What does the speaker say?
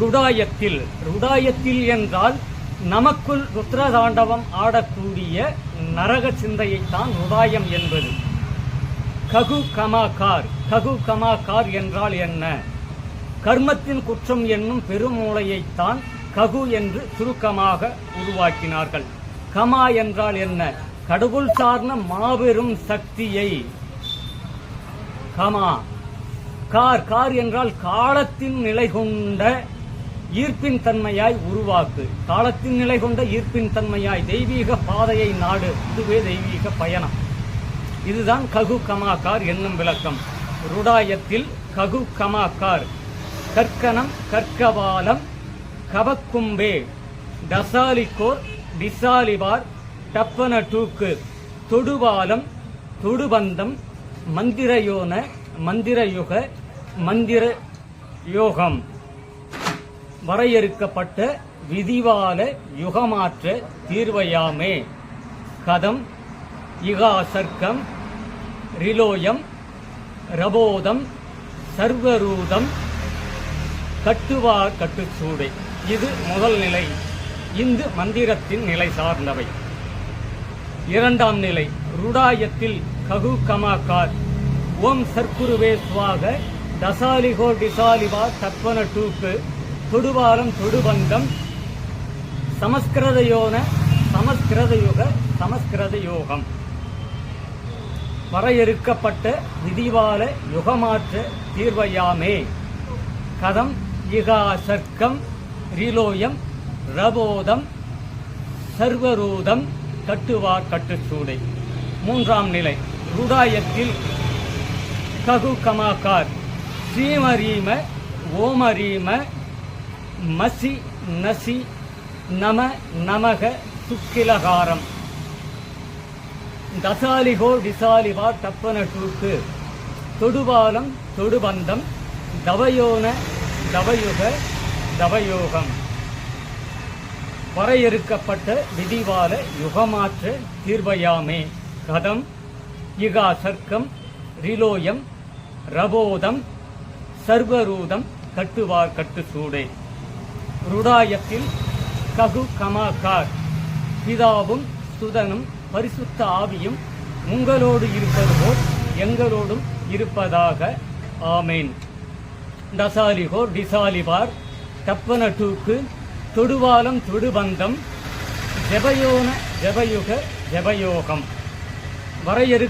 ருடாயத்தில் என்றால் நமக்குள் ருத்ரதாண்டவம் ஆடக்கூடிய நரக சிந்தையைத்தான் ருடாயம் என்பது. ககு கமாகார் என்றால் என்ன? கர்மத்தின் குற்றம் என்னும் பெருமூளையைத்தான் ககு என்று சுருக்கமாக உருவாக்கினார்கள். கமா என்றால் என்ன? கடவுள் சார்ந்த மாபெரும் சக்தியை. கமா. கார் என்றால் காலத்தின் நிலை கொண்ட ஈர்ப்பின் தன்மையாய் உருவாக்கு. காலத்தின் நிலை கொண்ட ஈர்ப்பின் தன்மையாய் தெய்வீக பாதையை நாடு. இதுவே தெய்வீக பயணம். இதுதான் ககு கமாகார் என்னும் விளக்கம். ருடாயத்தில் ககு கமாகார். கற்கணம் கற்கவாலம் கபக்கும்பே தசாலிக்கோர் டிசாலிபார் டப்பன டூக்கு தொடுவாலம் தொடுபந்தம் மந்திரயோன மந்திரயுக மந்திர யோகம். வரையறுக்கப்பட்ட விதிவால யுகமாற்ற தீர்வையாமே. கதம் இகா சர்க்கம் ரிலோயம் ரபோதம் சர்வரூதம் கட்டுவார் கட்டுச்சூடை. இது முதல் நிலை. இந்து மந்திரத்தின் நிலை சார்ந்தவை. இரண்டாம் நிலை ருடாயத்தில் ககு கமாகார். ஓம் சர்க்குருவே சுவாக தசாலிகோ டிசாலிவா தப்பன டூக்கு தொடுவாரம் தொடுபந்தம் சமஸ்கிருதயோன சமஸ்கிருதயுக சமஸ்கிருத யோகம். வரையறுக்கப்பட்ட விதிவால யுகமாற்ற தீர்வையாமே. கதம் இகா சர்க்கம் ரிலோயம் ரபோதம் சர்வரூதம் கட்டுவார் கட்டுச்சூடை. மூன்றாம் நிலை ருடாயத்தில் ககு கமாகார். ஸ்ரீமரீம ஓமரீம மசி நசி நம நமக சுக்கிலகாரம். தசாலிகோ டிசாலிவா தப்பன டூக்கு தொடுபாலம் தொடுபந்தம் தவயோன தவயுக தவயோகம். வரையறுக்கப்பட்ட விதிவால யுகமாற்ற தீர்வையாமே. கதம் இகா சர்க்கம் ரிலோயம் ரபோதம் சர்வரூதம் கட்டுவார் கட்டுச்சூடை. ருடாயத்தில் ககு கமாகார். பிதாவும் சுதனும் பரிசுத்த ஆவியும் உங்களோடு இருப்பது போல் எங்களோடும் இருப்பதாக. ஆமேன். டசாலிகோ டிசாலிபார் தப்பன டூக்கு தொடுவாலம் தொடுபந்தம் ஜெபயோன ஜெபயுக ஜெபயோகம். வரையறு